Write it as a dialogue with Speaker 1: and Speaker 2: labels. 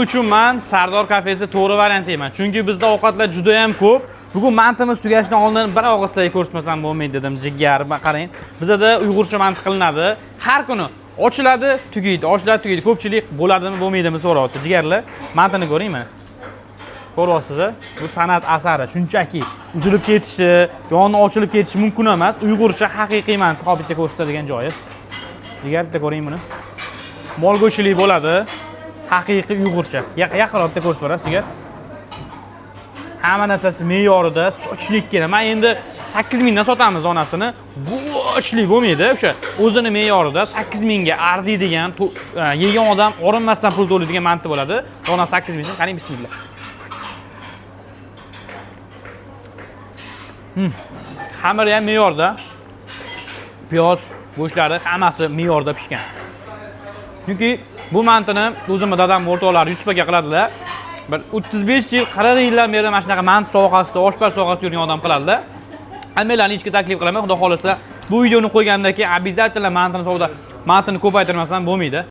Speaker 1: Uchun men Sardor kafesi to'g'ri variant deyman. Chunki bizda ovqatlar juda ham ko'p. Bugun mantimiz tugashidan oldin bir og'izdan ko'rsatmasam bo'lmaydi dedim. Jigar, qarang. Bizda uyg'urcha manti qilinadi. Har kuni ochiladi, tugaydi, ochiladi, tugaydi. Ko'pchilik bo'ladimi, bo'lmaydimi so'rayapti. Jigarlar, mantini ko'ring mana. Ko'ryapsiz, bu san'at asari. Shunchaki uzilib ketishi, yoni ochilib ketishi mumkin emas. Uyg'urcha haqiqiy manti hobitda ko'rsatadigan joyi. Jigar bitta ko'ring buni. Mol go'shtilik bo'ladi. Haqiqiy uyg'urcha. Yaqinroqda ko'rsatib berasiz sizga. Hamma narsasi me'yorida, sochlikkina. Men endi 8000 dan sotamiz onasini. Bu ochlik bo'lmaydi, o'sha o'zini me'yorida 8000 ga arziydigan, yegan odam orinmasdan pul to'laydigan manti bo'ladi. Ona 8000 so'm. Qarang, bismillah. Xamiri ham me'yorda. Piyoz, go'shtlari hammasi me'yorda pishgan. Chunki bu mantini o'zimni dadam o'rtoqlari Yusufga qiladilar. Bir 35 yil, 40 yildan beri mana shunaqa mant sohasida, oshpaz sohasida yurgan odam qiladi. Almaylarni ichki taklif qilaman, xudo xolasa bu videoni qo'ygandan keyin обязательно mantini sovda, mantini ko'paytirmasam bo'lmaydi.